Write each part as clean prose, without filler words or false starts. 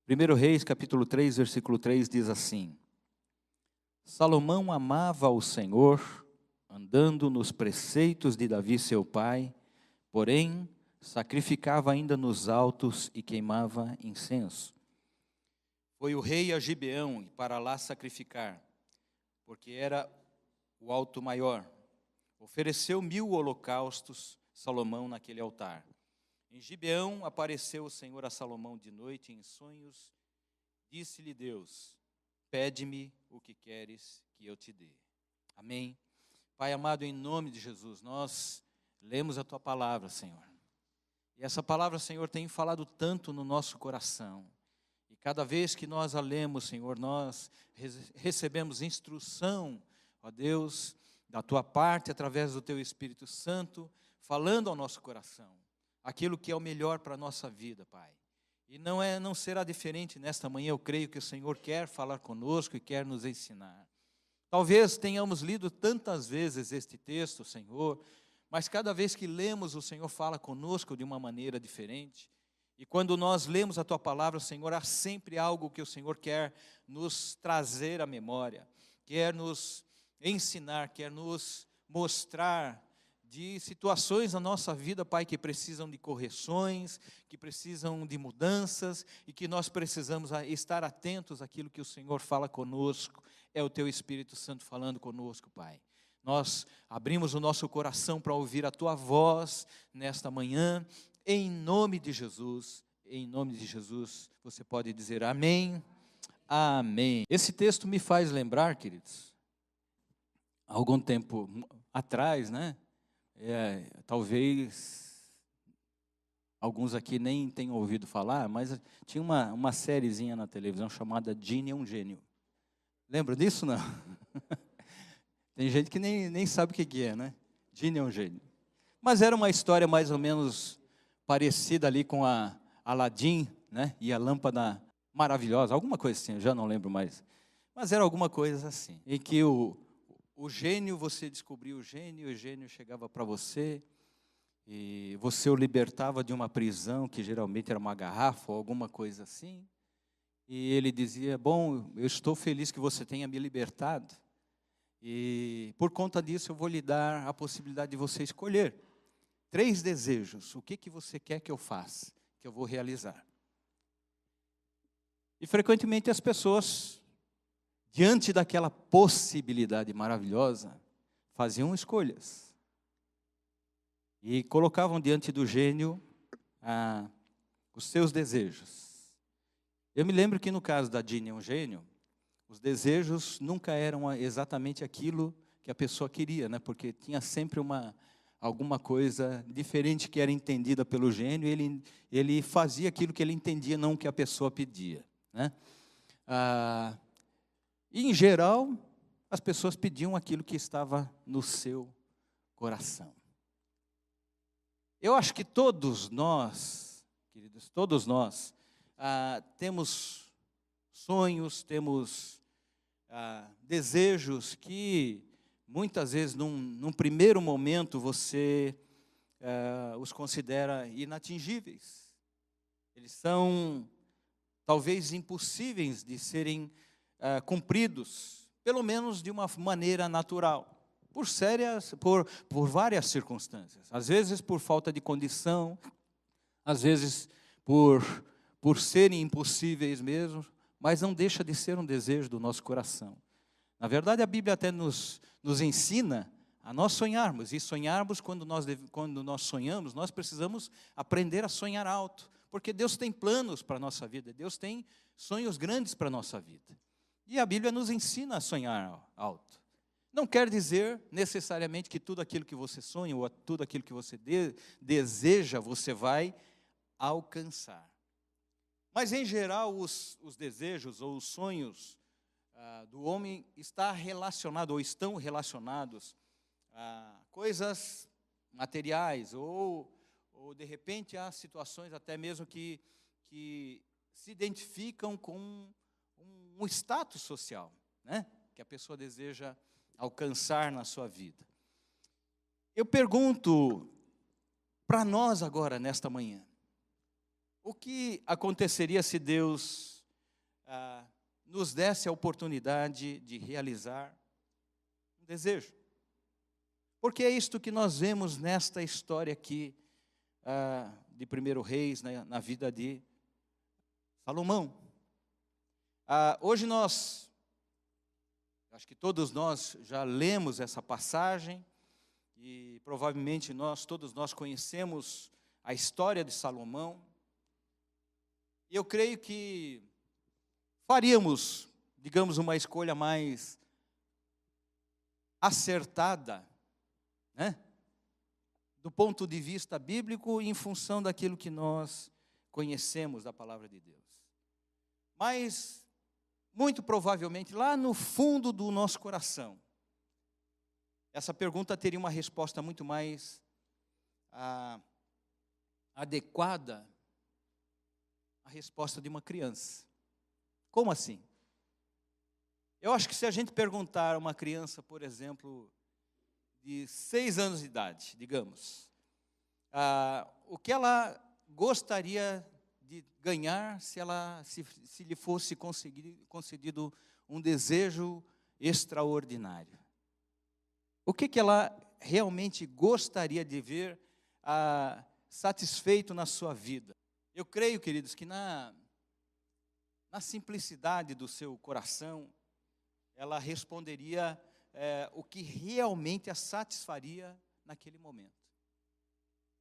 1 Reis, capítulo 3, versículo 3 diz assim: Salomão amava o Senhor, andando nos preceitos de Davi seu pai, porém sacrificava ainda nos altos e queimava incenso. Foi o rei a Gibeão e para lá sacrificar, porque era o alto maior. Ofereceu 1000 holocaustos Salomão naquele altar. Em Gibeão apareceu o Senhor a Salomão de noite em sonhos. Disse-lhe Deus: pede-me o que queres que eu te dê. Amém. Pai amado, em nome de Jesus, nós lemos a Tua palavra, Senhor. E essa palavra, Senhor, tem falado tanto no nosso coração. E cada vez que nós a lemos, Senhor, nós recebemos instrução, ó Deus, da Tua parte, através do Teu Espírito Santo, falando ao nosso coração aquilo que é o melhor para a nossa vida, Pai. E não será diferente nesta manhã. Eu creio que o Senhor quer falar conosco e quer nos ensinar. Talvez tenhamos lido tantas vezes este texto, Senhor, mas cada vez que lemos, o Senhor fala conosco de uma maneira diferente. E quando nós lemos a Tua palavra, Senhor, há sempre algo que o Senhor quer nos trazer à memória, quer nos ensinar, quer nos mostrar de situações na nossa vida, Pai, que precisam de correções, que precisam de mudanças e que nós precisamos estar atentos àquilo que o Senhor fala conosco. É o Teu Espírito Santo falando conosco, Pai. Nós abrimos o nosso coração para ouvir a Tua voz nesta manhã, em nome de Jesus. Em nome de Jesus, você pode dizer amém, amém. Esse texto me faz lembrar, queridos, há algum tempo atrás, né? Talvez alguns aqui nem tenham ouvido falar, mas tinha uma sériezinha na televisão chamada Gini é um Gênio. Lembra disso, não? Tem gente que nem sabe o que é, né? Gini é um Gênio. Mas era uma história mais ou menos parecida ali com a Aladim, né? E a lâmpada maravilhosa, alguma coisa assim, eu já não lembro mais. Mas era alguma coisa assim, em que o gênio, você descobria o gênio chegava para você, e você o libertava de uma prisão, que geralmente era uma garrafa ou alguma coisa assim, e ele dizia: bom, eu estou feliz que você tenha me libertado, e por conta disso eu vou lhe dar a possibilidade de você escolher 3 desejos, o que você quer que eu faça, que eu vou realizar. E frequentemente as pessoas, diante daquela possibilidade maravilhosa, faziam escolhas. E colocavam diante do gênio os seus desejos. Eu me lembro que no caso da Gini é um Gênio, os desejos nunca eram exatamente aquilo que a pessoa queria, né? Porque tinha sempre alguma coisa diferente que era entendida pelo gênio, e ele fazia aquilo que ele entendia, não o que a pessoa pedia, né? E, em geral, as pessoas pediam aquilo que estava no seu coração. Eu acho que todos nós, queridos, todos nós, temos sonhos, temos desejos que, muitas vezes, num primeiro momento, você os considera inatingíveis. Eles são, talvez, impossíveis de serem cumpridos, pelo menos de uma maneira natural, por várias circunstâncias. Às vezes por falta de condição, às vezes por serem impossíveis mesmo, mas não deixa de ser um desejo do nosso coração. Na verdade, a Bíblia até nos ensina a nós sonharmos, e sonharmos, quando nós sonhamos, nós precisamos aprender a sonhar alto, porque Deus tem planos para a nossa vida, Deus tem sonhos grandes para a nossa vida. E a Bíblia nos ensina a sonhar alto. Não quer dizer necessariamente que tudo aquilo que você sonha ou tudo aquilo que você deseja, você vai alcançar. Mas, em geral, os desejos ou os sonhos do homem estão relacionados a coisas materiais ou de repente, há situações até mesmo que se identificam com um status social, né? Que a pessoa deseja alcançar na sua vida. Eu pergunto para nós agora, nesta manhã, o que aconteceria se Deus nos desse a oportunidade de realizar um desejo. Porque é isto que nós vemos nesta história aqui de 1 Reis, na vida de Salomão. Hoje acho que todos nós já lemos essa passagem e provavelmente todos nós conhecemos a história de Salomão. E eu creio que faríamos, digamos, uma escolha mais acertada, né? Do ponto de vista bíblico, em função daquilo que nós conhecemos da palavra de Deus. Mas, muito provavelmente, lá no fundo do nosso coração, essa pergunta teria uma resposta muito mais adequada à resposta de uma criança. Como assim? Eu acho que se a gente perguntar a uma criança, por exemplo, de 6 anos de idade, digamos, o que ela gostaria de ganhar se lhe fosse concedido um desejo extraordinário. O que ela realmente gostaria de ver satisfeito na sua vida? Eu creio, queridos, que na simplicidade do seu coração, ela responderia o que realmente a satisfaria naquele momento.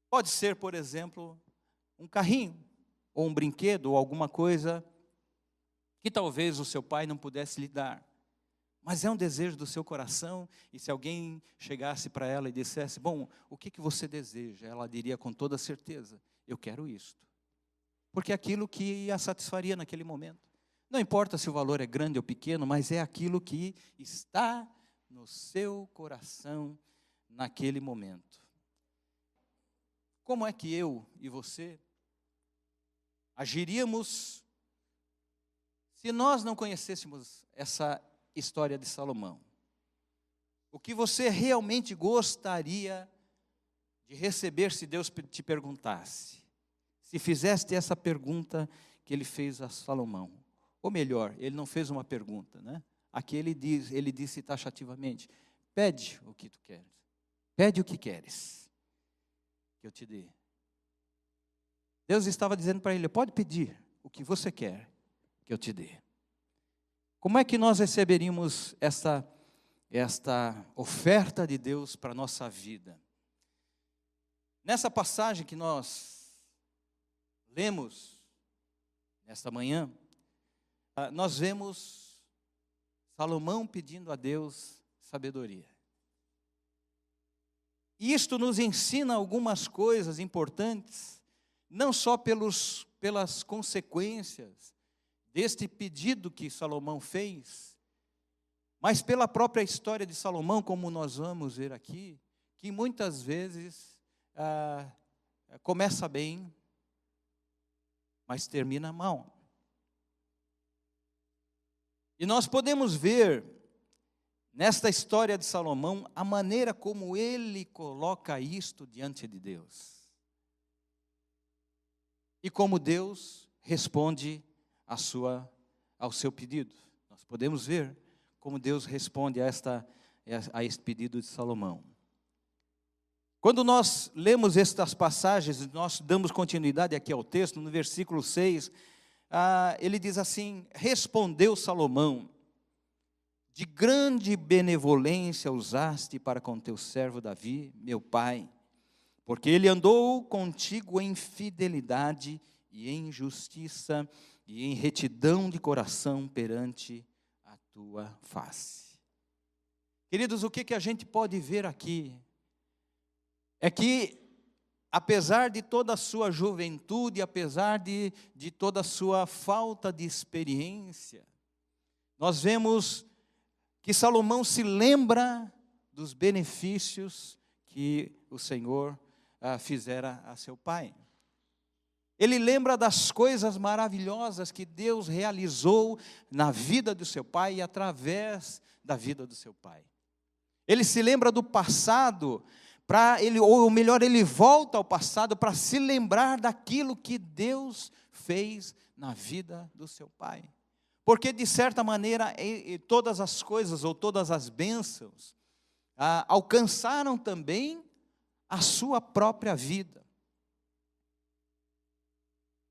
Pode ser, por exemplo, um carrinho, ou um brinquedo, ou alguma coisa que talvez o seu pai não pudesse lhe dar. Mas é um desejo do seu coração, e se alguém chegasse para ela e dissesse, bom, o que você deseja? Ela diria com toda certeza, eu quero isto. Porque é aquilo que a satisfaria naquele momento. Não importa se o valor é grande ou pequeno, mas é aquilo que está no seu coração naquele momento. Como é que eu e você agiríamos se nós não conhecêssemos essa história de Salomão? O que você realmente gostaria de receber se Deus te perguntasse? Se fizeste essa pergunta que ele fez a Salomão. Ou melhor, ele não fez uma pergunta, né? Aqui ele disse taxativamente, pede o que tu queres. Pede o que queres, que eu te dê. Deus estava dizendo para ele, pode pedir o que você quer, que eu te dê. Como é que nós receberíamos esta oferta de Deus para a nossa vida? Nessa passagem que nós lemos nesta manhã, nós vemos Salomão pedindo a Deus sabedoria. E isto nos ensina algumas coisas importantes, não só pelas consequências deste pedido que Salomão fez, mas pela própria história de Salomão, como nós vamos ver aqui, que muitas vezes começa bem, mas termina mal. E nós podemos ver, nesta história de Salomão, a maneira como ele coloca isto diante de Deus. E como Deus responde ao seu pedido. Nós podemos ver como Deus responde a este pedido de Salomão. Quando nós lemos estas passagens, nós damos continuidade aqui ao texto, no versículo 6, ele diz assim, respondeu Salomão, de grande benevolência usaste para com teu servo Davi, meu pai, porque ele andou contigo em fidelidade e em justiça e em retidão de coração perante a tua face. Queridos, o que a gente pode ver aqui é que, apesar de toda a sua juventude, apesar de toda a sua falta de experiência, nós vemos que Salomão se lembra dos benefícios que o Senhor fizera a seu pai. Ele lembra das coisas maravilhosas que Deus realizou na vida do seu pai e através da vida do seu pai. Ele se lembra do passado, ou melhor, ele volta ao passado para se lembrar daquilo que Deus fez na vida do seu pai. porque de certa maneira todas as coisas ou todas as bênçãos alcançaram também a sua própria vida.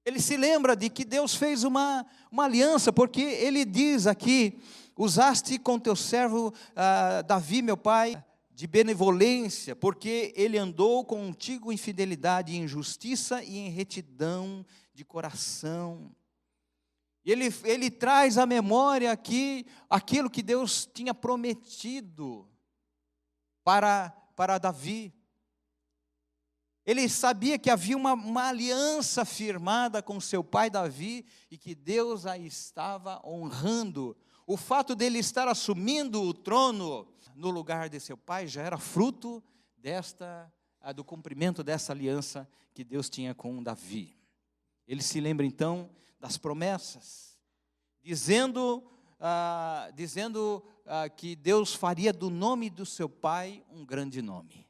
Ele se lembra de que Deus fez uma aliança, porque ele diz aqui: usaste com teu servo Davi, meu pai, de benevolência, porque ele andou contigo em fidelidade, em justiça e em retidão de coração. E ele traz à memória aqui aquilo que Deus tinha prometido para Davi. Ele sabia que havia uma aliança firmada com seu pai Davi e que Deus a estava honrando. O fato dele estar assumindo o trono no lugar de seu pai já era fruto do cumprimento dessa aliança que Deus tinha com Davi. Ele se lembra então das promessas, dizendo que Deus faria do nome do seu pai um grande nome.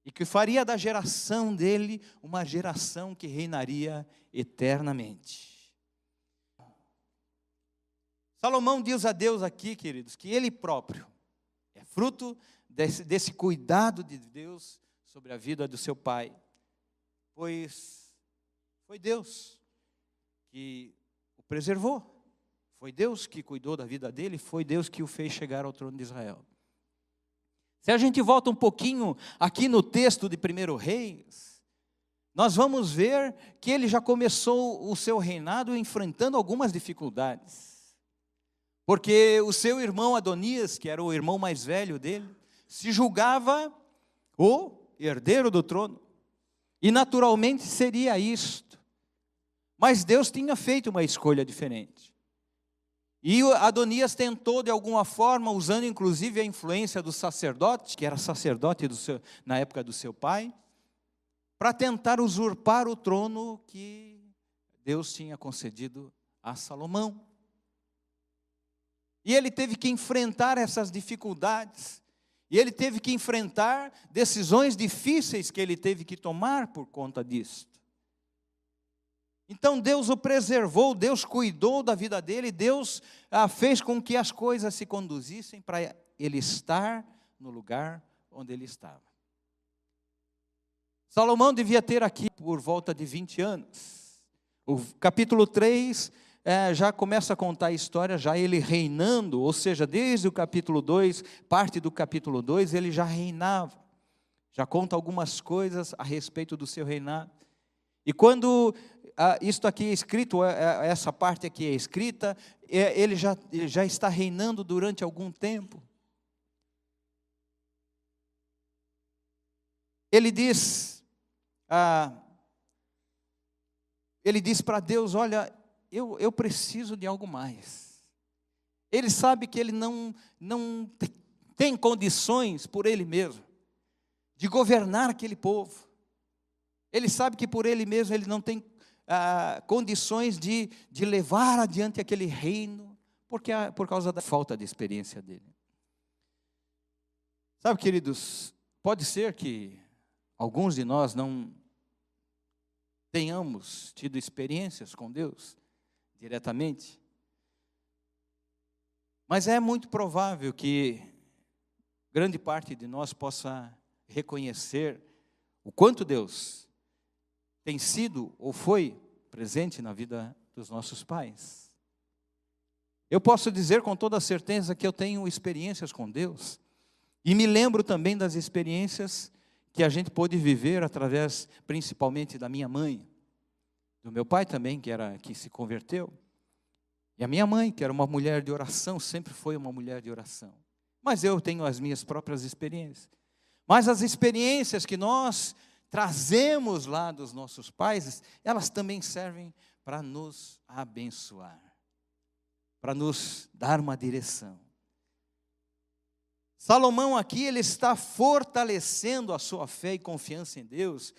E que faria da geração dele uma geração que reinaria eternamente. Salomão diz a Deus aqui, queridos, que ele próprio é fruto desse cuidado de Deus sobre a vida do seu pai. Pois foi Deus que o preservou. Foi Deus que cuidou da vida dele, foi Deus que o fez chegar ao trono de Israel. Se a gente volta um pouquinho aqui no texto de 1 Reis, nós vamos ver que ele já começou o seu reinado enfrentando algumas dificuldades. Porque o seu irmão Adonias, que era o irmão mais velho dele, se julgava o herdeiro do trono. E naturalmente seria isto. Mas Deus tinha feito uma escolha diferente. E Adonias tentou de alguma forma, usando inclusive a influência do sacerdote, que era sacerdote na época do seu pai, para tentar usurpar o trono que Deus tinha concedido a Salomão. E ele teve que enfrentar essas dificuldades, e ele teve que enfrentar decisões difíceis que ele teve que tomar por conta disso. Então Deus o preservou, Deus cuidou da vida dele, Deus fez com que as coisas se conduzissem para ele estar no lugar onde ele estava. Salomão devia ter aqui por volta de 20 anos. O capítulo 3 já começa a contar a história, já ele reinando, ou seja, desde o capítulo 2, parte do capítulo 2, ele já reinava. Já conta algumas coisas a respeito do seu reinado. E quando isto aqui é escrito, essa parte aqui é escrita, ele já está reinando durante algum tempo. Ele diz para Deus: olha, eu preciso de algo mais. Ele sabe que ele não tem condições por ele mesmo de governar aquele povo. Ele sabe que por ele mesmo ele não tem condições de levar adiante aquele reino, por causa da falta de experiência dele. Sabe, queridos, pode ser que alguns de nós não tenhamos tido experiências com Deus diretamente, mas é muito provável que grande parte de nós possa reconhecer o quanto Deus tem sido ou foi presente na vida dos nossos pais. Eu posso dizer com toda certeza que eu tenho experiências com Deus, e me lembro também das experiências que a gente pôde viver através, principalmente, da minha mãe, do meu pai também, que se converteu, e a minha mãe, que era uma mulher de oração, sempre foi uma mulher de oração. Mas eu tenho as minhas próprias experiências. Mas as experiências que nós trazemos lá dos nossos pais, elas também servem para nos abençoar, para nos dar uma direção. Salomão aqui, ele está fortalecendo a sua fé e confiança em Deus,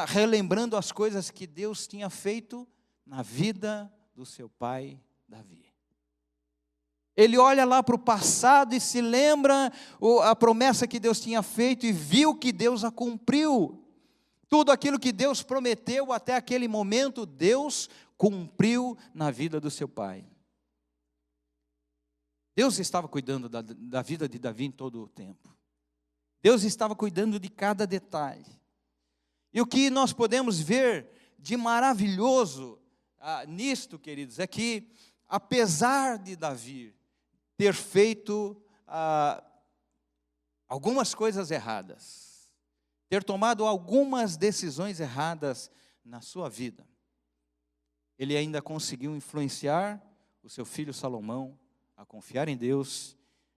relembrando as coisas que Deus tinha feito na vida do seu pai Davi. Ele olha lá para o passado e se lembra a promessa que Deus tinha feito e viu que Deus a cumpriu. Tudo aquilo que Deus prometeu até aquele momento, Deus cumpriu na vida do seu pai. Deus estava cuidando da vida de Davi em todo o tempo. Deus estava cuidando de cada detalhe. E o que nós podemos ver de maravilhoso nisto, queridos, é que, apesar de Davi ter feito algumas coisas erradas, ter tomado algumas decisões erradas na sua vida, ele ainda conseguiu influenciar o seu filho Salomão a confiar em Deus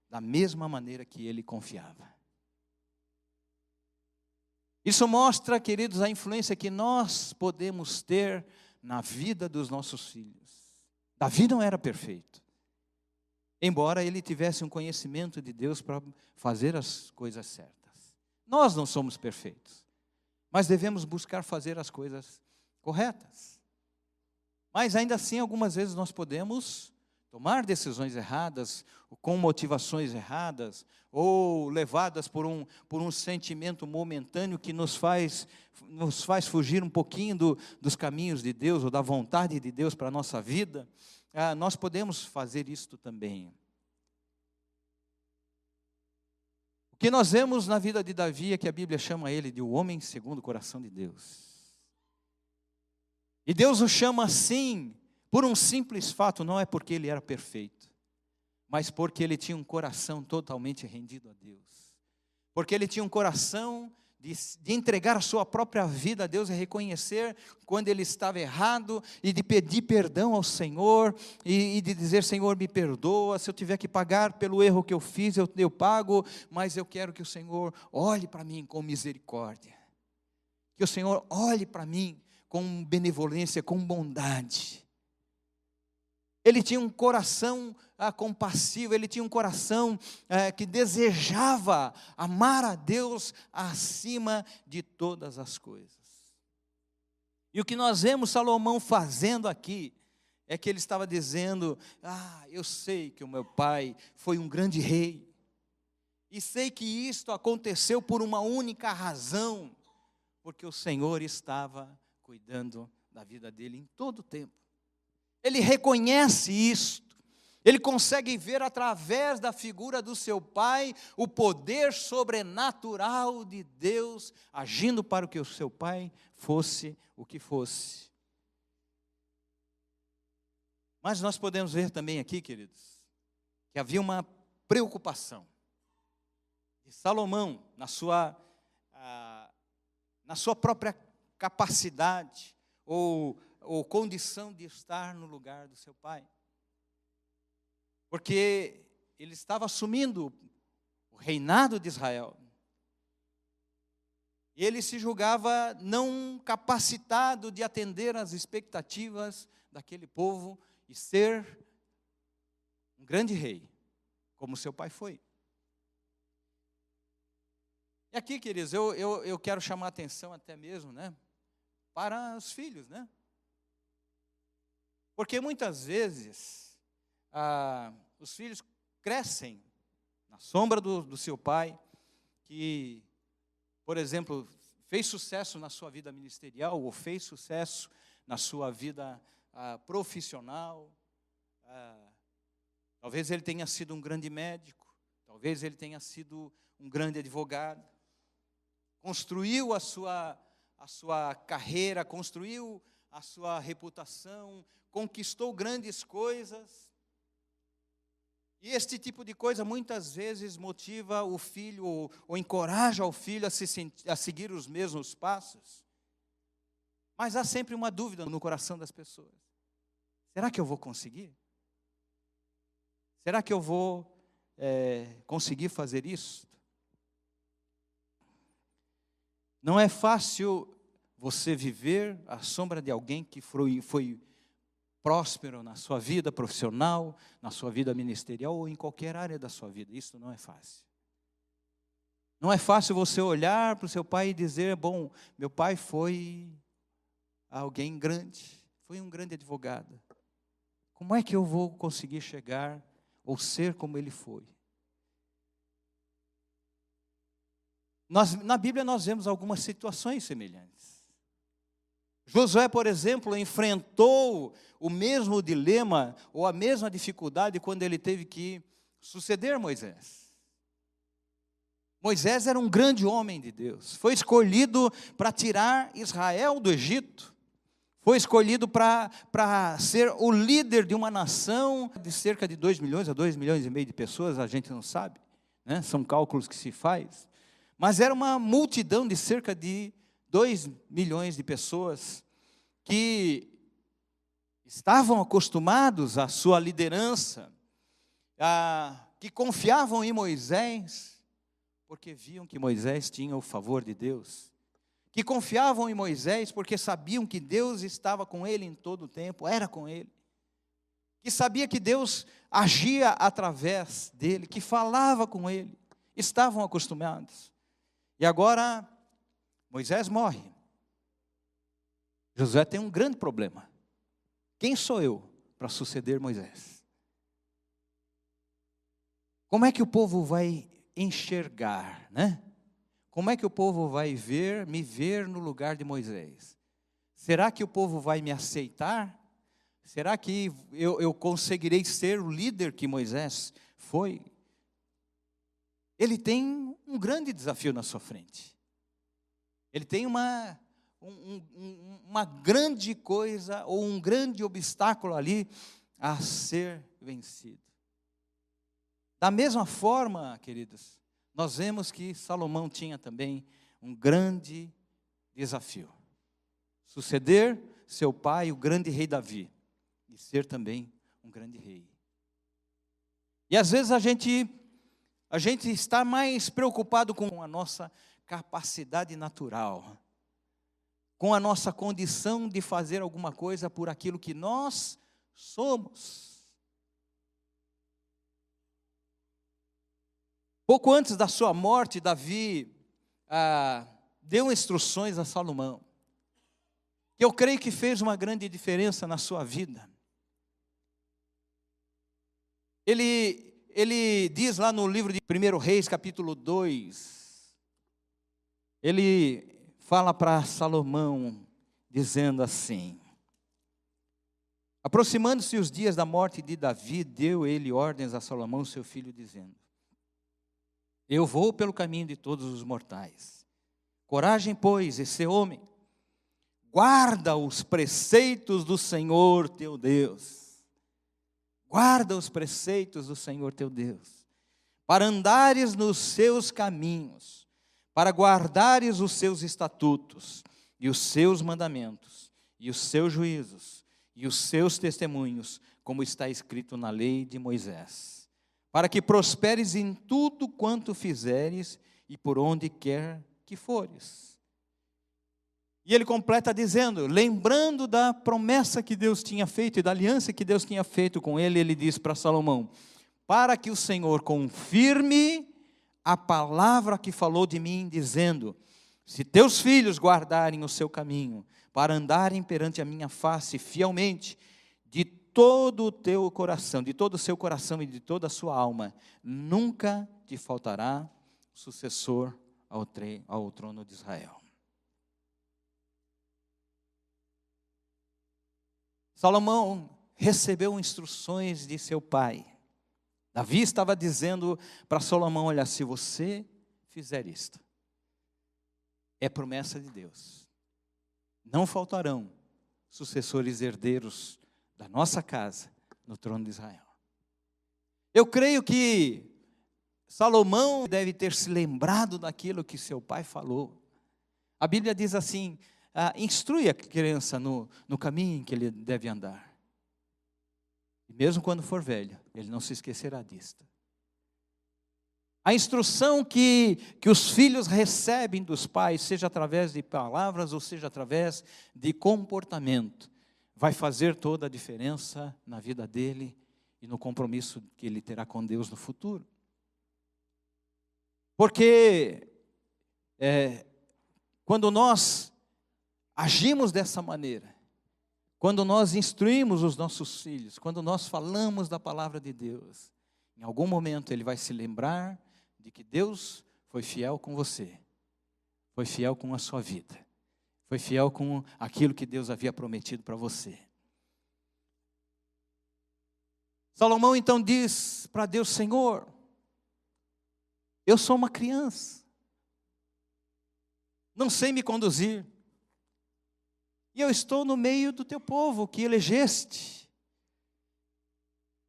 da mesma maneira que ele confiava. Isso mostra, queridos, a influência que nós podemos ter na vida dos nossos filhos. Davi não era perfeito, embora ele tivesse um conhecimento de Deus para fazer as coisas certas. Nós não somos perfeitos, mas devemos buscar fazer as coisas corretas. Mas ainda assim, algumas vezes nós podemos tomar decisões erradas, com motivações erradas, ou levadas por um sentimento momentâneo que nos faz fugir um pouquinho dos caminhos de Deus, ou da vontade de Deus para a nossa vida. Nós podemos fazer isto também. O que nós vemos na vida de Davi é que a Bíblia chama ele de o homem segundo o coração de Deus. E Deus o chama assim, por um simples fato, não é porque ele era perfeito, mas porque ele tinha um coração totalmente rendido a Deus. Porque ele tinha um coração de entregar a sua própria vida a Deus e reconhecer quando ele estava errado e de pedir perdão ao Senhor e de dizer: Senhor, me perdoa, se eu tiver que pagar pelo erro que eu fiz, eu pago, mas eu quero que o Senhor olhe para mim com misericórdia, que o Senhor olhe para mim com benevolência, com bondade. Ele tinha um coração compassivo, ele tinha um coração que desejava amar a Deus acima de todas as coisas. E o que nós vemos Salomão fazendo aqui, é que ele estava dizendo: eu sei que o meu pai foi um grande rei, e sei que isto aconteceu por uma única razão, porque o Senhor estava cuidando da vida dele em todo o tempo. Ele reconhece isto, ele consegue ver através da figura do seu pai o poder sobrenatural de Deus agindo para que o seu pai fosse o que fosse. Mas nós podemos ver também aqui, queridos, que havia uma preocupação de Salomão na sua própria capacidade ou condição de estar no lugar do seu pai. Porque ele estava assumindo o reinado de Israel. E ele se julgava não capacitado de atender às expectativas daquele povo e ser um grande rei, como seu pai foi. E aqui, queridos, eu quero chamar a atenção até mesmo, para os filhos, Porque muitas vezes os filhos crescem na sombra do seu pai, que, por exemplo, fez sucesso na sua vida ministerial, ou fez sucesso na sua vida profissional. Talvez ele tenha sido um grande médico, talvez ele tenha sido um grande advogado, construiu a sua carreira, construiu a sua reputação, conquistou grandes coisas. E este tipo de coisa muitas vezes motiva o filho, ou encoraja o filho a seguir os mesmos passos. Mas há sempre uma dúvida no coração das pessoas: será que eu vou conseguir? Será que eu vou conseguir fazer isso? Não é fácil você viver à sombra de alguém que foi próspero na sua vida profissional, na sua vida ministerial ou em qualquer área da sua vida. Isso não é fácil. Não é fácil você olhar para o seu pai e dizer: bom, meu pai foi alguém grande, foi um grande advogado. Como é que eu vou conseguir chegar ou ser como ele foi? Na Bíblia nós vemos algumas situações semelhantes. Josué, por exemplo, enfrentou o mesmo dilema ou a mesma dificuldade quando ele teve que suceder Moisés. Moisés era um grande homem de Deus, foi escolhido para tirar Israel do Egito, foi escolhido para ser o líder de uma nação de cerca de 2 milhões a 2 milhões e meio de pessoas, a gente não sabe, né? São cálculos que se faz, mas era uma multidão de cerca de 2 milhões de pessoas que estavam acostumados à sua liderança, que confiavam em Moisés, porque viam que Moisés tinha o favor de Deus, que confiavam em Moisés porque sabiam que Deus estava com ele em todo o tempo, era com ele, que sabia que Deus agia através dele, que falava com ele, estavam acostumados. E agora, Moisés morre. Josué tem um grande problema. Quem sou eu para suceder Moisés? Como é que o povo vai enxergar, né? Como é que o povo vai me ver no lugar de Moisés? Será que o povo vai me aceitar? Será que eu conseguirei ser o líder que Moisés foi? Ele tem um grande desafio na sua frente. Ele tem uma grande coisa, ou um grande obstáculo ali a ser vencido. Da mesma forma, queridos, nós vemos que Salomão tinha também um grande desafio. Suceder seu pai, o grande rei Davi, e ser também um grande rei. E às vezes a gente está mais preocupado com a nossa capacidade natural, com a nossa condição de fazer alguma coisa por aquilo que nós somos. Pouco antes da sua morte, Davi deu instruções a Salomão, que eu creio que fez uma grande diferença na sua vida. Ele diz lá no livro de 1 Reis, capítulo 2, ele fala para Salomão, dizendo assim: aproximando-se os dias da morte de Davi, deu ele ordens a Salomão, seu filho, dizendo: eu vou pelo caminho de todos os mortais. Coragem, pois, e ser homem. Guarda os preceitos do Senhor teu Deus. Guarda os preceitos do Senhor teu Deus, para andares nos seus caminhos, para guardares os seus estatutos, e os seus mandamentos, e os seus juízos, e os seus testemunhos, como está escrito na lei de Moisés, para que prosperes em tudo quanto fizeres e por onde quer que fores. E ele completa dizendo, lembrando da promessa que Deus tinha feito e da aliança que Deus tinha feito com ele, ele diz para Salomão: para que o Senhor confirme a palavra que falou de mim, dizendo: se teus filhos guardarem o seu caminho, para andarem perante a minha face fielmente, de todo o teu coração, de todo o seu coração e de toda a sua alma, nunca te faltará sucessor ao trono de Israel. Salomão recebeu instruções de seu pai. Davi estava dizendo para Salomão: olha, se você fizer isto, é promessa de Deus, não faltarão sucessores herdeiros da nossa casa no trono de Israel. Eu creio que Salomão deve ter se lembrado daquilo que seu pai falou. A Bíblia diz assim: instrui a criança no caminho em que ele deve andar, e mesmo quando for velho, ele não se esquecerá disto. A instrução que os filhos recebem dos pais, seja através de palavras ou seja através de comportamento, vai fazer toda a diferença na vida dele e no compromisso que ele terá com Deus no futuro. Porque quando nós agimos dessa maneira, quando nós instruímos os nossos filhos, quando nós falamos da palavra de Deus, em algum momento ele vai se lembrar de que Deus foi fiel com você, foi fiel com a sua vida, foi fiel com aquilo que Deus havia prometido para você. Salomão então diz para Deus: Senhor, eu sou uma criança, não sei me conduzir, e eu estou no meio do teu povo que elegeste,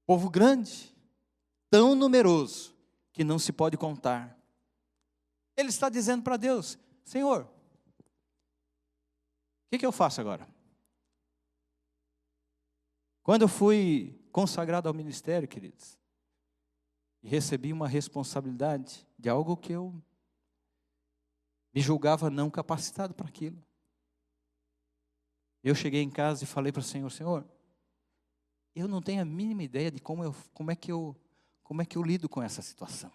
povo grande, tão numeroso, que não se pode contar. Ele está dizendo para Deus: Senhor, o que eu faço agora? Quando eu fui consagrado ao ministério, queridos, e recebi uma responsabilidade de algo que eu me julgava não capacitado para aquilo, eu cheguei em casa e falei para o Senhor: Senhor, eu não tenho a mínima ideia de como é que eu lido com essa situação.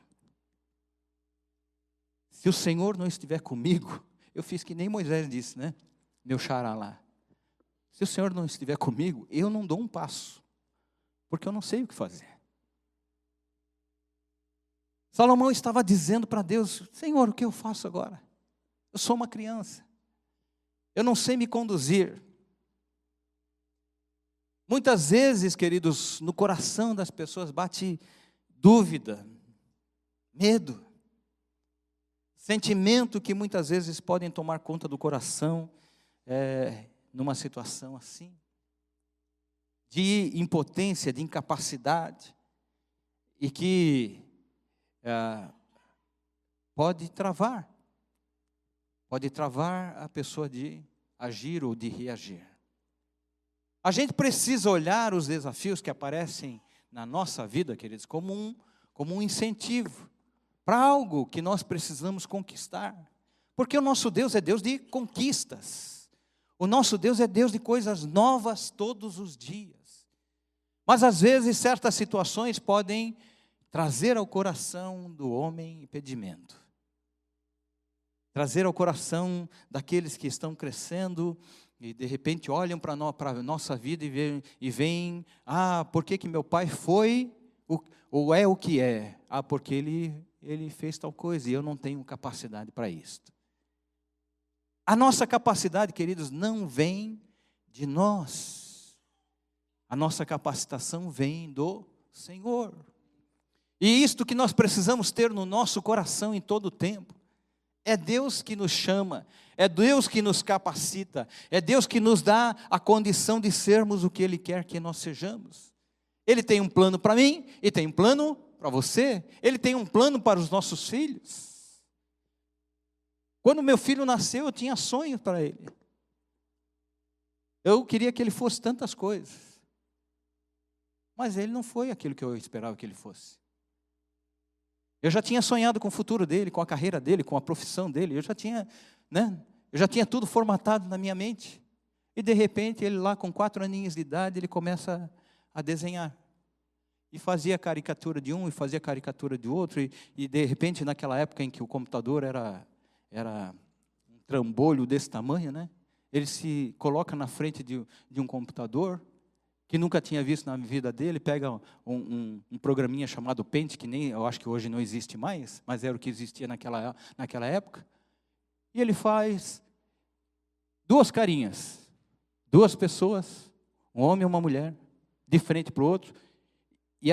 Se o Senhor não estiver comigo, eu fiz que nem Moisés disse, né? Meu xará lá. Se o Senhor não estiver comigo, eu não dou um passo, porque eu não sei o que fazer. Salomão estava dizendo para Deus: Senhor, o que eu faço agora? Eu sou uma criança, eu não sei me conduzir. Muitas vezes, queridos, no coração das pessoas bate dúvida, medo, sentimento que muitas vezes podem tomar conta do coração, numa situação assim, de impotência, de incapacidade, e que pode travar a pessoa de agir ou de reagir. A gente precisa olhar os desafios que aparecem na nossa vida, queridos, como um incentivo para algo que nós precisamos conquistar. Porque o nosso Deus é Deus de conquistas. O nosso Deus é Deus de coisas novas todos os dias. Mas às vezes certas situações podem trazer ao coração do homem impedimento. Trazer ao coração daqueles que estão crescendo e de repente olham para a nossa vida e veem: por que meu pai foi ou é o que é? Porque ele fez tal coisa e eu não tenho capacidade para isto. A nossa capacidade, queridos, não vem de nós. A nossa capacitação vem do Senhor. E isto que nós precisamos ter no nosso coração em todo o tempo. É Deus que nos chama, é Deus que nos capacita, é Deus que nos dá a condição de sermos o que Ele quer que nós sejamos. Ele tem um plano para mim e tem um plano para você. Ele tem um plano para os nossos filhos. Quando meu filho nasceu, eu tinha sonhos para ele. Eu queria que ele fosse tantas coisas. Mas ele não foi aquilo que eu esperava que ele fosse. Eu já tinha sonhado com o futuro dele, com a carreira dele, com a profissão dele. Eu já tinha tudo formatado na minha mente. E de repente, ele lá com 4 aninhos de idade, ele começa a desenhar. E fazia caricatura de um, e fazia caricatura de outro. E de repente, naquela época em que o computador era um trambolho desse tamanho, né? Ele se coloca na frente de um computador, que nunca tinha visto na vida dele, pega um programinha chamado Paint, que nem, eu acho que hoje não existe mais, mas era o que existia naquela época, e ele faz 2 carinhas, 2 pessoas, um homem e uma mulher, de frente para o outro, e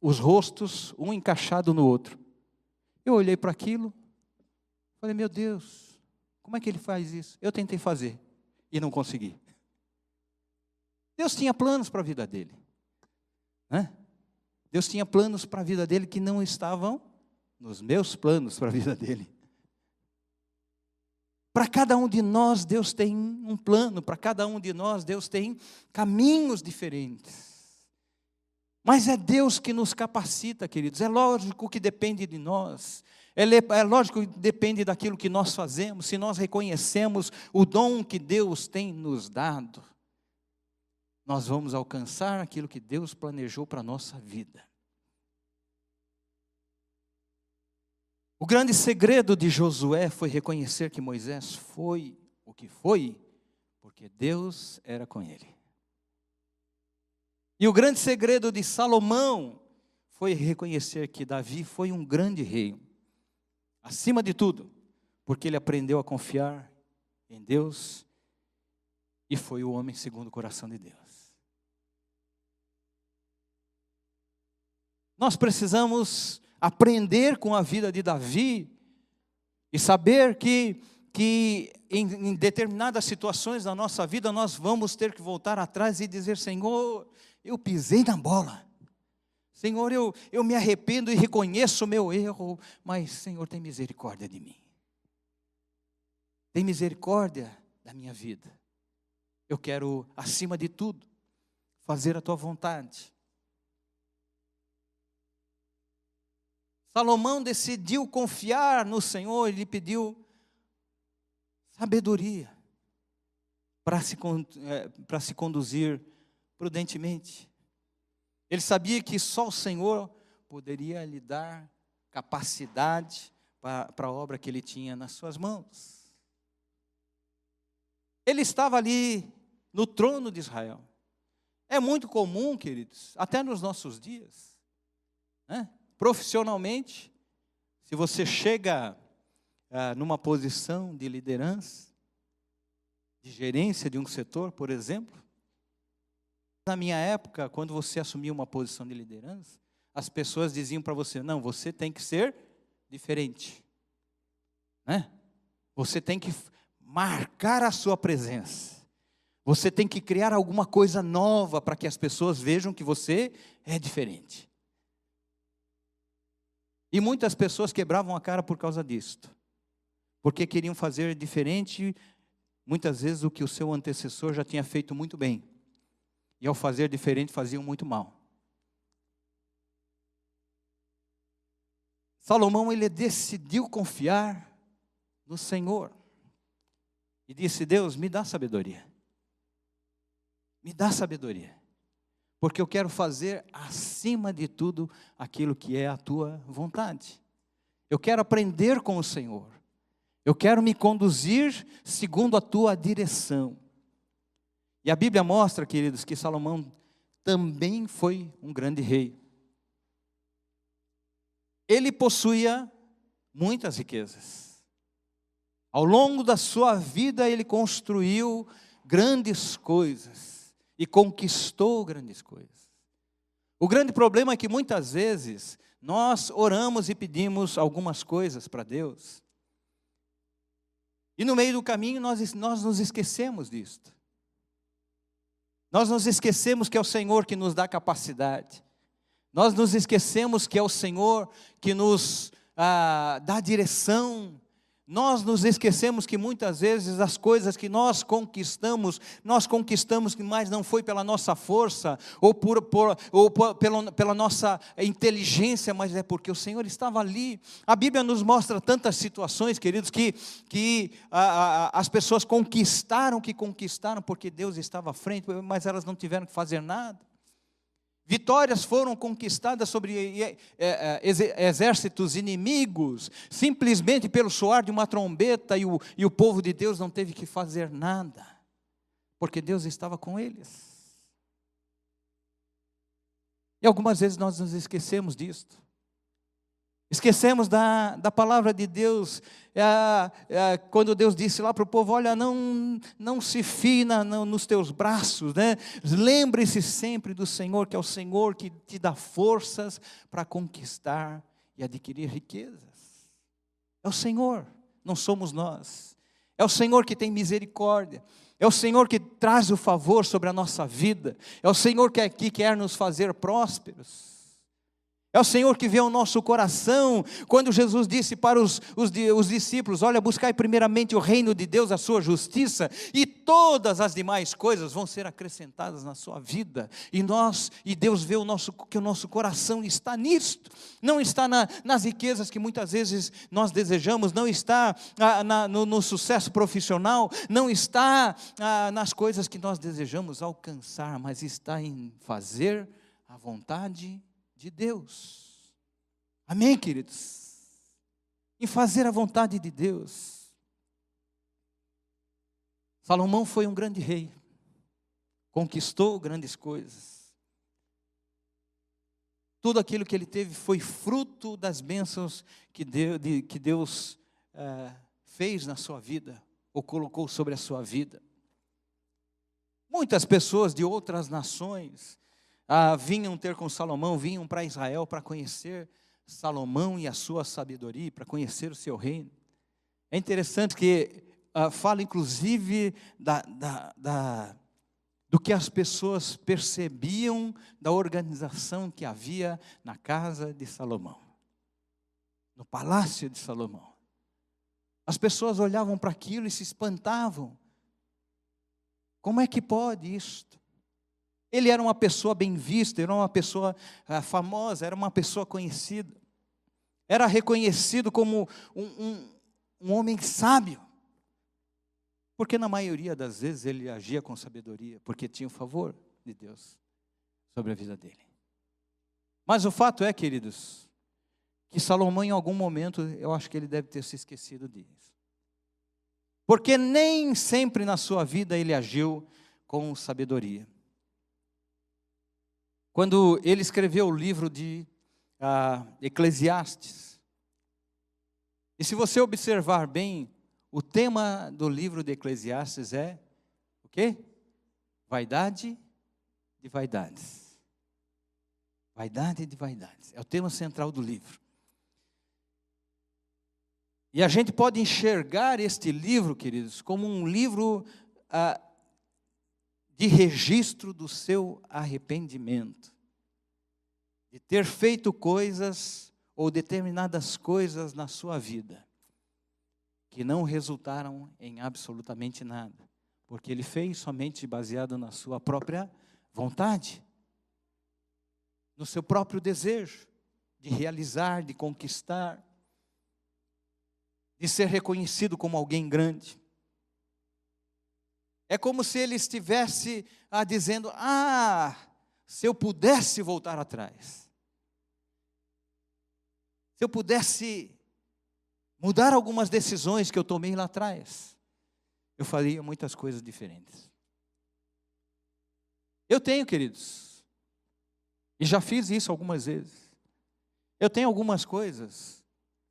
os rostos, um encaixado no outro. Eu olhei para aquilo, falei: meu Deus, como é que ele faz isso? Eu tentei fazer, e não consegui. Deus tinha planos para a vida dele, né? Deus tinha planos para a vida dele que não estavam nos meus planos para a vida dele. Para cada um de nós, Deus tem um plano, para cada um de nós, Deus tem caminhos diferentes. Mas é Deus que nos capacita, queridos. É lógico que depende de nós. É lógico que depende daquilo que nós fazemos, se nós reconhecemos o dom que Deus tem nos dado. Nós vamos alcançar aquilo que Deus planejou para a nossa vida. O grande segredo de Josué foi reconhecer que Moisés foi o que foi, porque Deus era com ele. E o grande segredo de Salomão foi reconhecer que Davi foi um grande rei, acima de tudo, porque ele aprendeu a confiar em Deus e foi o homem segundo o coração de Deus. Nós precisamos aprender com a vida de Davi e saber que em determinadas situações da nossa vida nós vamos ter que voltar atrás e dizer: Senhor, eu pisei na bola. Senhor, eu me arrependo e reconheço o meu erro, mas Senhor, tem misericórdia de mim. Tem misericórdia da minha vida. Eu quero, acima de tudo, fazer a tua vontade. Salomão decidiu confiar no Senhor e lhe pediu sabedoria para se conduzir prudentemente. Ele sabia que só o Senhor poderia lhe dar capacidade para a obra que ele tinha nas suas mãos. Ele estava ali no trono de Israel. É muito comum, queridos, até nos nossos dias, né? Profissionalmente, se você chega numa posição de liderança, de gerência de um setor, por exemplo, na minha época, quando você assumia uma posição de liderança, as pessoas diziam para você: não, você tem que ser diferente, né? Você tem que marcar a sua presença, você tem que criar alguma coisa nova para que as pessoas vejam que você é diferente. E muitas pessoas quebravam a cara por causa disto, porque queriam fazer diferente, muitas vezes, o que o seu antecessor já tinha feito muito bem. E ao fazer diferente, faziam muito mal. Salomão, ele decidiu confiar no Senhor. E disse: Deus, me dá sabedoria. Me dá sabedoria. Porque eu quero fazer, acima de tudo, aquilo que é a tua vontade. Eu quero aprender com o Senhor. Eu quero me conduzir segundo a tua direção. E a Bíblia mostra, queridos, que Salomão também foi um grande rei. Ele possuía muitas riquezas. Ao longo da sua vida, ele construiu grandes coisas e conquistou grandes coisas. O grande problema é que muitas vezes nós oramos e pedimos algumas coisas para Deus, e no meio do caminho nós nos esquecemos disto. Nós nos esquecemos que é o Senhor que nos dá capacidade. Nós nos esquecemos que é o Senhor que nos dá direção. Nós nos esquecemos que muitas vezes as coisas que nós conquistamos, mas não foi pela nossa força, ou pela nossa inteligência, mas é porque o Senhor estava ali. A Bíblia nos mostra tantas situações, queridos, que as pessoas conquistaram porque Deus estava à frente, mas elas não tiveram que fazer nada. Vitórias foram conquistadas sobre exércitos inimigos, simplesmente pelo soar de uma trombeta, e o povo de Deus não teve que fazer nada, porque Deus estava com eles. E algumas vezes nós nos esquecemos disto. Esquecemos da palavra de Deus, quando Deus disse lá para o povo: olha, não se fina nos teus braços, né? Lembre-se sempre do Senhor, que é o Senhor que te dá forças para conquistar e adquirir riquezas. É o Senhor, não somos nós. É o Senhor que tem misericórdia. É o Senhor que traz o favor sobre a nossa vida. É o Senhor que quer nos fazer prósperos. É o Senhor que vê o nosso coração. Quando Jesus disse para os discípulos: olha, buscai primeiramente o reino de Deus, a sua justiça, e todas as demais coisas vão ser acrescentadas na sua vida. E Deus vê que o nosso coração está nisto. Não está nas riquezas que muitas vezes nós desejamos, não está no sucesso profissional, não está nas coisas que nós desejamos alcançar, mas está em fazer a vontade de Deus. Amém, queridos? Em fazer a vontade de Deus. Salomão foi um grande rei, conquistou grandes coisas. Tudo aquilo que ele teve foi fruto das bênçãos que Deus fez na sua vida, ou colocou sobre a sua vida. Muitas pessoas de outras nações vinham ter com Salomão, vinham para Israel para conhecer Salomão e a sua sabedoria, para conhecer o seu reino. É interessante que fala inclusive do que as pessoas percebiam da organização que havia na casa de Salomão, no palácio de Salomão. As pessoas olhavam para aquilo e se espantavam. Como é que pode isto? Ele era uma pessoa bem vista, era uma pessoa famosa, era uma pessoa conhecida. Era reconhecido como um homem sábio. Porque na maioria das vezes ele agia com sabedoria, porque tinha o favor de Deus sobre a vida dele. Mas o fato é, queridos, que Salomão em algum momento, eu acho que ele deve ter se esquecido disso. Porque nem sempre na sua vida ele agiu com sabedoria. Quando ele escreveu o livro de Eclesiastes, e se você observar bem, o tema do livro de Eclesiastes é o quê? Vaidade de vaidades. Vaidade de vaidades. É o tema central do livro. E a gente pode enxergar este livro, queridos, como um livro de registro do seu arrependimento. De ter feito coisas ou determinadas coisas na sua vida que não resultaram em absolutamente nada, porque ele fez somente baseado na sua própria vontade, no seu próprio desejo de realizar, de conquistar, de ser reconhecido como alguém grande. É como se ele estivesse dizendo, se eu pudesse voltar atrás, se eu pudesse mudar algumas decisões que eu tomei lá atrás, eu faria muitas coisas diferentes. Eu tenho, queridos, e já fiz isso algumas vezes, eu tenho algumas coisas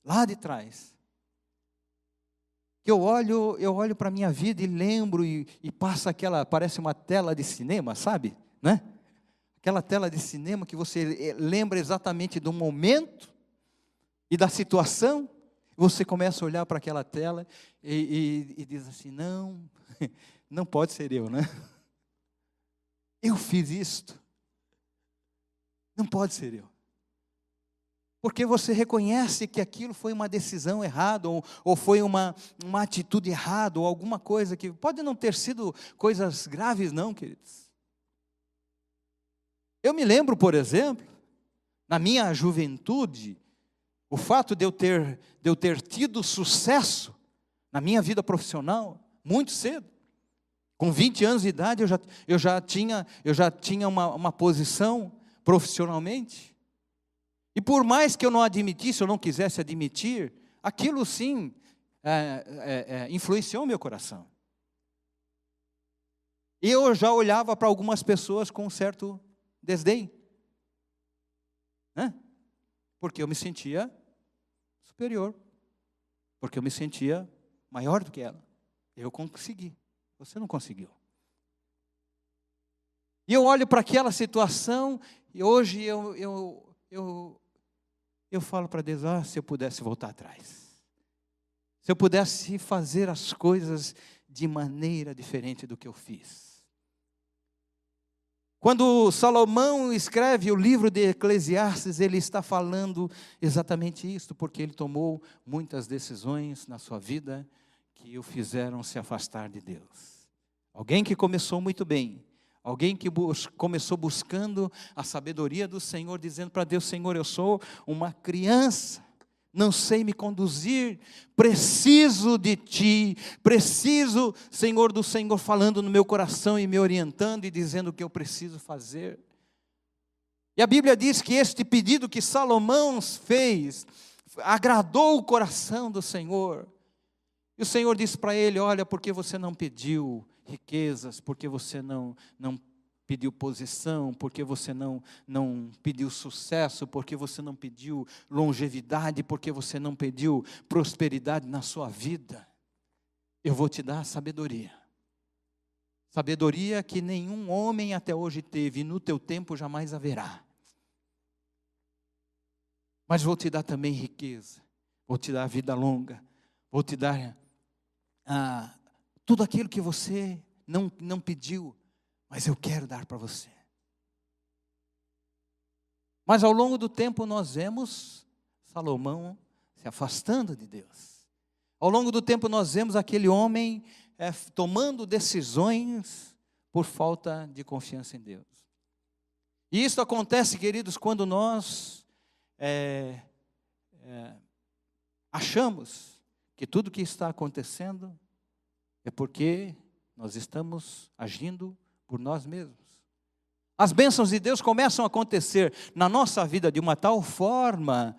lá de trás, que eu olho para a minha vida e lembro, e passa parece uma tela de cinema, sabe? Né? Aquela tela de cinema que você lembra exatamente do momento e da situação. Você começa a olhar para aquela tela e diz assim, não pode ser eu, né? Eu fiz isto. Não pode ser eu. Porque você reconhece que aquilo foi uma decisão errada, ou foi uma atitude errada, ou alguma coisa que pode não ter sido coisas graves não, queridos. Eu me lembro, por exemplo, na minha juventude, o fato de eu ter tido sucesso na minha vida profissional, muito cedo. Com 20 anos de idade, eu já tinha uma posição profissionalmente. E por mais que eu não admitisse, eu não quisesse admitir, aquilo sim influenciou meu coração. E eu já olhava para algumas pessoas com um certo desdém. Né? Porque eu me sentia superior. Porque eu me sentia maior do que ela. Eu consegui. Você não conseguiu. E eu olho para aquela situação e hoje eu falo para Deus, se eu pudesse voltar atrás. Se eu pudesse fazer as coisas de maneira diferente do que eu fiz. Quando Salomão escreve o livro de Eclesiastes, ele está falando exatamente isso, porque ele tomou muitas decisões na sua vida que o fizeram se afastar de Deus. Alguém que começou muito bem, alguém que começou buscando a sabedoria do Senhor, dizendo para Deus, Senhor, eu sou uma criança, não sei me conduzir, preciso de Ti, preciso, Senhor, do Senhor falando no meu coração e me orientando e dizendo o que eu preciso fazer. E a Bíblia diz que este pedido que Salomão fez, agradou o coração do Senhor. E o Senhor disse para ele, olha, porque você não pediu riquezas, porque você não pediu posição, porque você não pediu sucesso, porque você não pediu longevidade, porque você não pediu prosperidade na sua vida, eu vou te dar sabedoria. sabedoria que nenhum homem até hoje teve, e no teu tempo jamais haverá. Mas vou te dar também riqueza, vou te dar vida longa, vou te dar tudo aquilo que você não pediu, mas eu quero dar para você. Mas ao longo do tempo nós vemos Salomão se afastando de Deus. Ao longo do tempo nós vemos aquele homem tomando decisões por falta de confiança em Deus. E isso acontece, queridos, quando nós achamos que tudo que está acontecendo é porque nós estamos agindo por nós mesmos. As bênçãos de Deus começam a acontecer na nossa vida de uma tal forma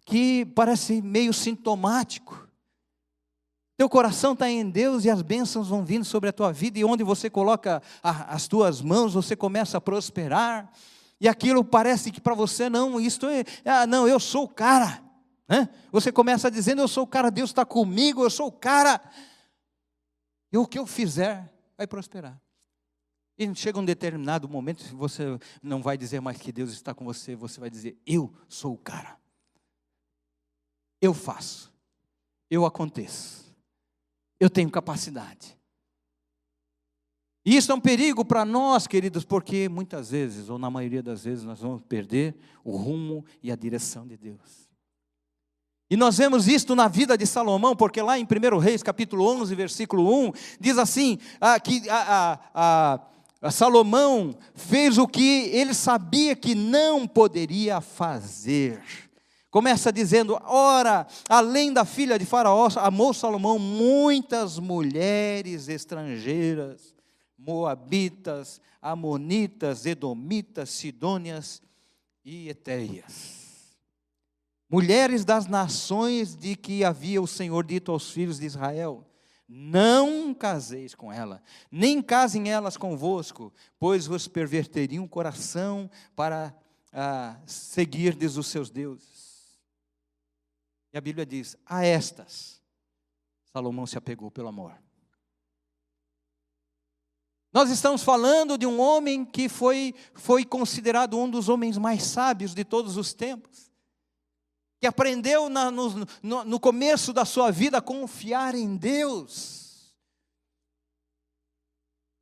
que parece meio sintomático. Teu coração está em Deus e as bênçãos vão vindo sobre a tua vida, e onde você coloca as tuas mãos, você começa a prosperar, e aquilo parece que para você não, não, eu sou o cara, né? Você começa dizendo, eu sou o cara, Deus está comigo, eu sou o cara, e o que eu fizer vai prosperar. E chega um determinado momento, você não vai dizer mais que Deus está com você, você vai dizer, eu sou o cara, eu faço, eu aconteço, eu tenho capacidade. E isso é um perigo para nós, queridos, porque muitas vezes, ou na maioria das vezes, nós vamos perder o rumo e a direção de Deus. E nós vemos isto na vida de Salomão, porque lá em 1 Reis, capítulo 11, versículo 1, diz assim, que Salomão fez o que ele sabia que não poderia fazer. Começa dizendo, ora, além da filha de Faraó, amou Salomão muitas mulheres estrangeiras, moabitas, amonitas, edomitas, sidônias e etéias. Mulheres das nações de que havia o Senhor dito aos filhos de Israel, não caseis com ela, nem casem elas convosco, pois vos perverteriam o coração para seguirdes os seus deuses. E a Bíblia diz, a estas, Salomão se apegou pelo amor. Nós estamos falando de um homem que foi considerado um dos homens mais sábios de todos os tempos, que aprendeu no começo da sua vida a confiar em Deus,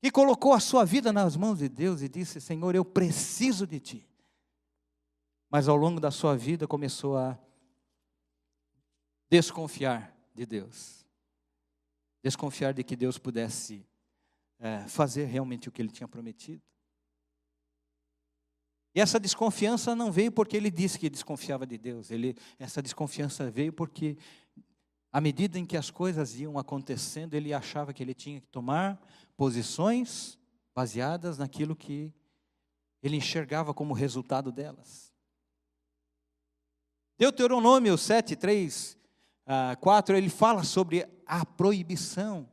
que colocou a sua vida nas mãos de Deus e disse, Senhor, eu preciso de Ti. Mas ao longo da sua vida começou a desconfiar de Deus, desconfiar de que Deus pudesse fazer realmente o que Ele tinha prometido. E essa desconfiança não veio porque ele disse que desconfiava de Deus. Essa desconfiança veio porque, à medida em que as coisas iam acontecendo, ele achava que ele tinha que tomar posições baseadas naquilo que ele enxergava como resultado delas. Deuteronômio 7, 3, 4, ele fala sobre a proibição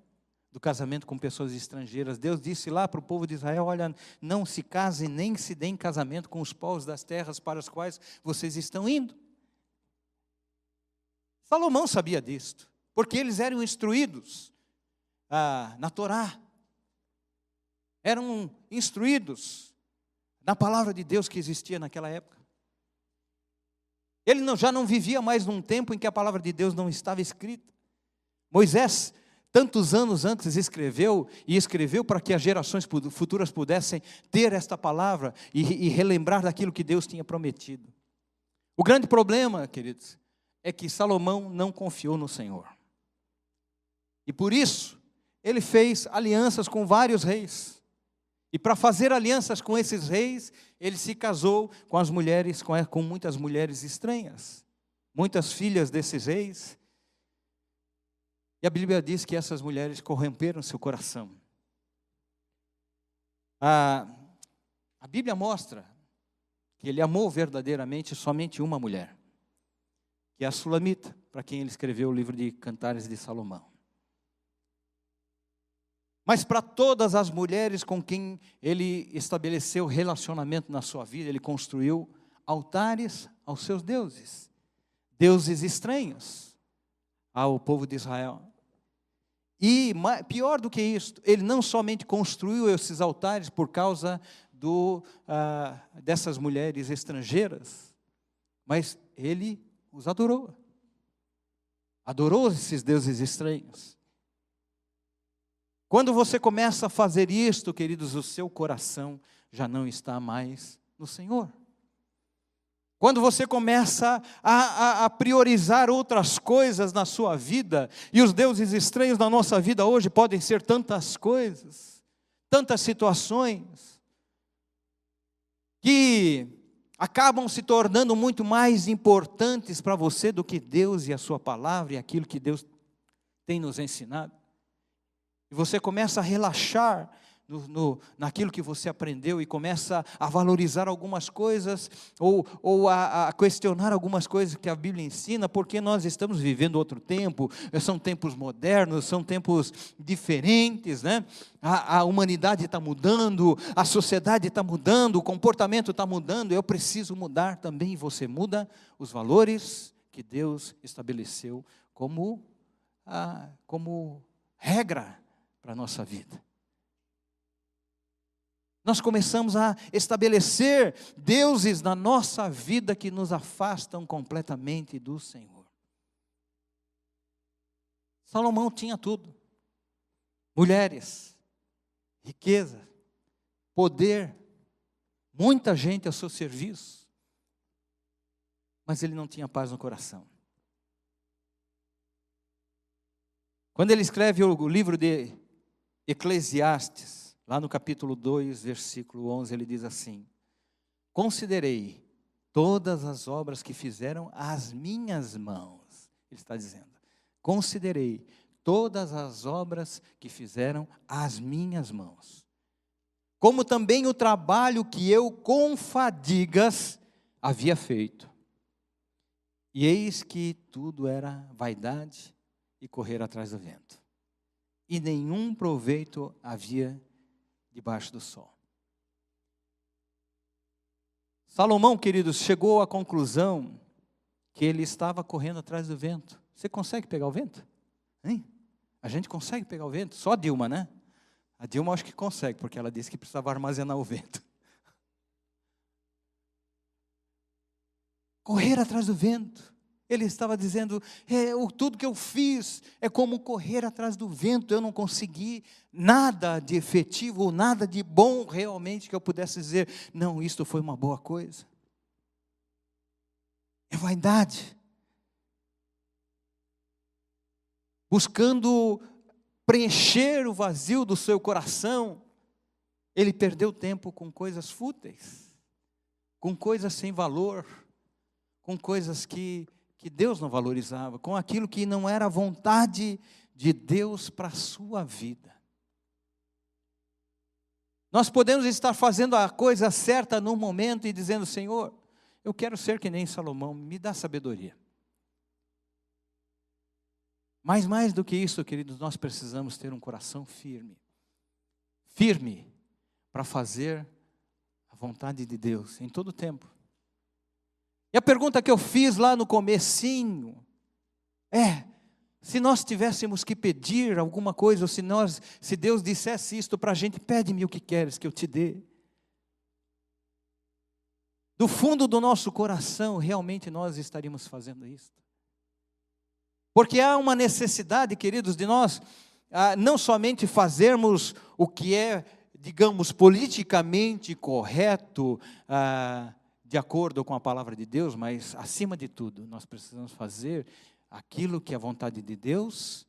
do casamento com pessoas estrangeiras. Deus disse lá para o povo de Israel, olha, não se casem nem se deem casamento com os povos das terras para as quais vocês estão indo. Salomão sabia disto, porque eles eram instruídos na Torá, eram instruídos na palavra de Deus que existia naquela época. Ele já não vivia mais num tempo em que a palavra de Deus não estava escrita. Moisés, tantos anos antes, escreveu para que as gerações futuras pudessem ter esta palavra e relembrar daquilo que Deus tinha prometido. O grande problema, queridos, é que Salomão não confiou no Senhor. E por isso, ele fez alianças com vários reis. E para fazer alianças com esses reis, ele se casou com as mulheres, com muitas mulheres estranhas, muitas filhas desses reis. E a Bíblia diz que essas mulheres corromperam seu coração. A Bíblia mostra que ele amou verdadeiramente somente uma mulher, que é a Sulamita, para quem ele escreveu o livro de Cantares de Salomão. Mas para todas as mulheres com quem ele estabeleceu relacionamento na sua vida, ele construiu altares aos seus deuses, deuses estranhos ao povo de Israel. E pior do que isso, ele não somente construiu esses altares por causa dessas mulheres estrangeiras, mas ele os adorou. Adorou esses deuses estranhos. Quando você começa a fazer isto, queridos, o seu coração já não está mais no Senhor. Quando você começa a priorizar outras coisas na sua vida, e os deuses estranhos na nossa vida hoje podem ser tantas coisas, tantas situações, que acabam se tornando muito mais importantes para você do que Deus e a sua palavra e aquilo que Deus tem nos ensinado. E você começa a relaxar naquilo que você aprendeu e começa a valorizar algumas coisas ou a questionar algumas coisas que a Bíblia ensina, porque nós estamos vivendo outro tempo, são tempos modernos, são tempos diferentes, né? A humanidade está mudando, a sociedade está mudando, o comportamento está mudando, eu preciso mudar também, e você muda os valores que Deus estabeleceu como regra para a nossa vida. Nós começamos a estabelecer deuses na nossa vida que nos afastam completamente do Senhor. Salomão tinha tudo: mulheres, riqueza, poder, muita gente a seu serviço, mas ele não tinha paz no coração. Quando ele escreve o livro de Eclesiastes, lá no capítulo 2, versículo 11, ele diz assim: considerei todas as obras que fizeram as minhas mãos. Ele está dizendo, considerei todas as obras que fizeram as minhas mãos, como também o trabalho que eu com fadigas havia feito. E eis que tudo era vaidade e correr atrás do vento, e nenhum proveito havia debaixo do sol. Salomão, queridos, chegou à conclusão que ele estava correndo atrás do vento. Você consegue pegar o vento? Hein? A gente consegue pegar o vento? Só a Dilma, né? A Dilma acho que consegue, porque ela disse que precisava armazenar o vento. Correr atrás do vento. Ele estava dizendo, tudo que eu fiz é como correr atrás do vento, eu não consegui nada de efetivo, ou nada de bom realmente que eu pudesse dizer, não, isto foi uma boa coisa. É vaidade. Buscando preencher o vazio do seu coração, ele perdeu tempo com coisas fúteis, com coisas sem valor, com coisas que Deus não valorizava, com aquilo que não era a vontade de Deus para a sua vida. Nós podemos estar fazendo a coisa certa no momento e dizendo, Senhor, eu quero ser que nem Salomão, me dá sabedoria. Mas mais do que isso, queridos, nós precisamos ter um coração firme. Firme para fazer a vontade de Deus em todo o tempo. E a pergunta que eu fiz lá no comecinho se nós tivéssemos que pedir alguma coisa, ou se Deus dissesse isto para a gente, pede-me o que queres que eu te dê. Do fundo do nosso coração, realmente nós estaríamos fazendo isso. Porque há uma necessidade, queridos, de nós não somente fazermos o que é, digamos, politicamente correto, de acordo com a palavra de Deus, mas acima de tudo, nós precisamos fazer aquilo que é a vontade de Deus,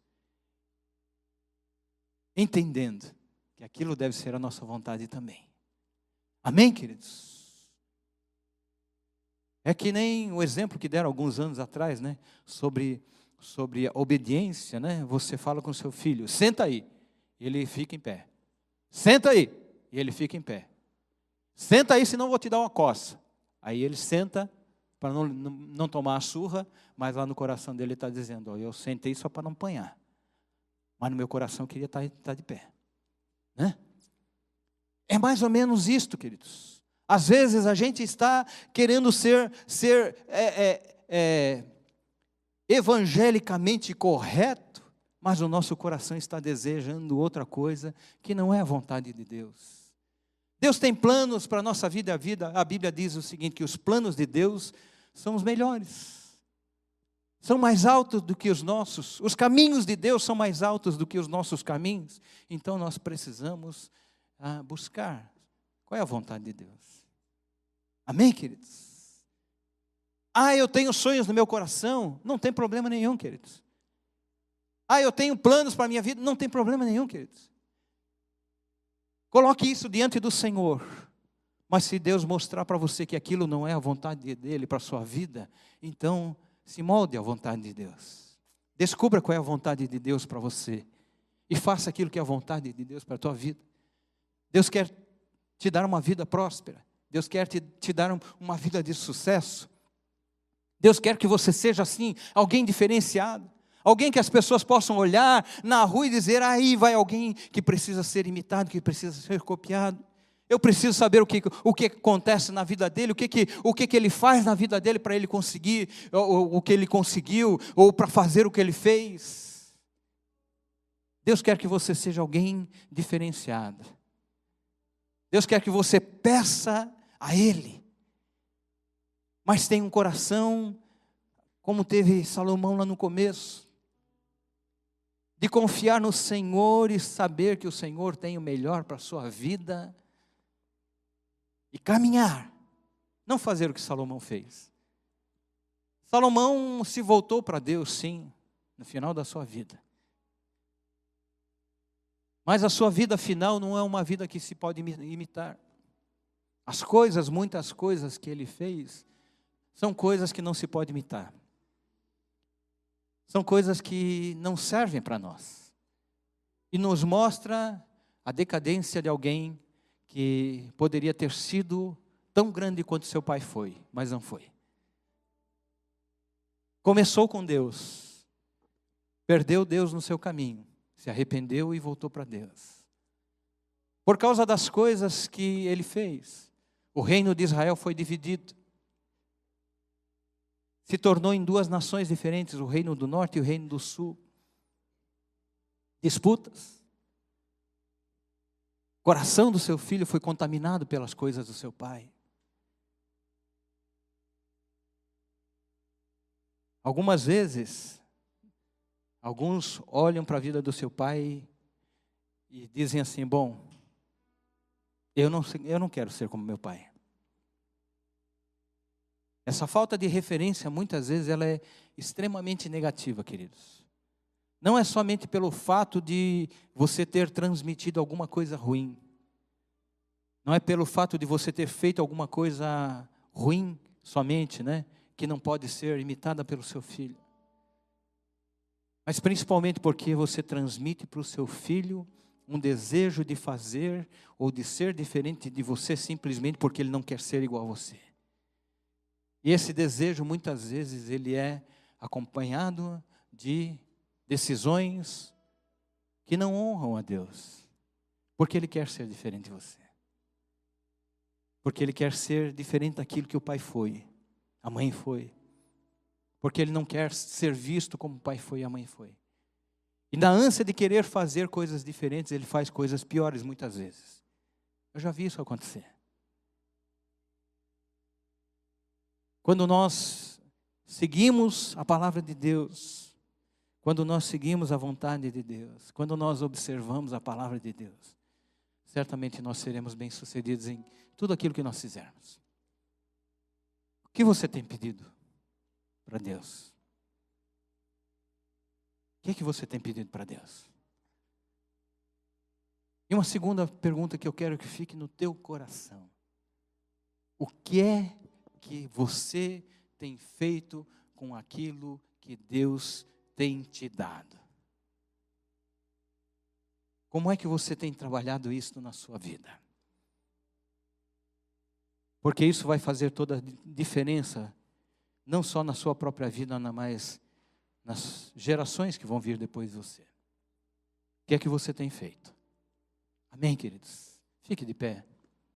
entendendo que aquilo deve ser a nossa vontade também. Amém, queridos? É que nem o exemplo que deram alguns anos atrás, né, sobre a obediência, né? Você fala com seu filho, senta aí, e ele fica em pé. Senta aí, e ele fica em pé. Senta aí, senão eu vou te dar uma coça. Aí ele senta para não tomar a surra, mas lá no coração dele está dizendo, eu sentei só para não apanhar. Mas no meu coração eu queria estar de pé. Né? É mais ou menos isto, queridos. Às vezes a gente está querendo ser evangelicamente correto, mas o nosso coração está desejando outra coisa que não é a vontade de Deus. Deus tem planos para a nossa vida, a Bíblia diz o seguinte, que os planos de Deus são os melhores, são mais altos do que os nossos, os caminhos de Deus são mais altos do que os nossos caminhos, então nós precisamos buscar qual é a vontade de Deus. Amém, queridos? Eu tenho sonhos no meu coração, não tem problema nenhum, queridos. Eu tenho planos para a minha vida, não tem problema nenhum, queridos. Coloque isso diante do Senhor. Mas se Deus mostrar para você que aquilo não é a vontade dEle para a sua vida, então se molde à vontade de Deus. Descubra qual é a vontade de Deus para você. E faça aquilo que é a vontade de Deus para a tua vida. Deus quer te dar uma vida próspera. Deus quer te dar uma vida de sucesso. Deus quer que você seja assim, alguém diferenciado. Alguém que as pessoas possam olhar na rua e dizer, aí vai alguém que precisa ser imitado, que precisa ser copiado. Eu preciso saber o que acontece na vida dele, o que ele faz na vida dele para ele conseguir o que ele conseguiu, ou para fazer o que ele fez. Deus quer que você seja alguém diferenciado. Deus quer que você peça a Ele. Mas tenha um coração, como teve Salomão lá no começo, de confiar no Senhor e saber que o Senhor tem o melhor para a sua vida. E caminhar, não fazer o que Salomão fez. Salomão se voltou para Deus, sim, no final da sua vida. Mas a sua vida final não é uma vida que se pode imitar. Muitas coisas que ele fez, são coisas que não se pode imitar. São coisas que não servem para nós. E nos mostra a decadência de alguém que poderia ter sido tão grande quanto seu pai foi, mas não foi. Começou com Deus, perdeu Deus no seu caminho, se arrependeu e voltou para Deus. Por causa das coisas que ele fez, o reino de Israel foi dividido. Se tornou em duas nações diferentes, o reino do norte e o reino do sul. Disputas. O coração do seu filho foi contaminado pelas coisas do seu pai. Algumas vezes, alguns olham para a vida do seu pai e dizem assim, bom, eu não quero ser como meu pai. Essa falta de referência, muitas vezes, ela é extremamente negativa, queridos. Não é somente pelo fato de você ter transmitido alguma coisa ruim. Não é pelo fato de você ter feito alguma coisa ruim somente, né? Que não pode ser imitada pelo seu filho. Mas principalmente porque você transmite para o seu filho um desejo de fazer ou de ser diferente de você simplesmente porque ele não quer ser igual a você. E esse desejo, muitas vezes, ele é acompanhado de decisões que não honram a Deus. Porque ele quer ser diferente de você. Porque ele quer ser diferente daquilo que o pai foi, a mãe foi. Porque ele não quer ser visto como o pai foi e a mãe foi. E na ânsia de querer fazer coisas diferentes, ele faz coisas piores muitas vezes. Eu já vi isso acontecer. Quando nós seguimos a palavra de Deus, quando nós seguimos a vontade de Deus, quando nós observamos a palavra de Deus, certamente nós seremos bem-sucedidos em tudo aquilo que nós fizermos. O que você tem pedido para Deus? O que você tem pedido para Deus? E uma segunda pergunta que eu quero que fique no teu coração. O que é que você tem feito com aquilo que Deus tem te dado? Como é que você tem trabalhado isso na sua vida? Porque isso vai fazer toda a diferença, não só na sua própria vida, mas nas gerações que vão vir depois de você. O que é que você tem feito? Amém, queridos? Fique de pé.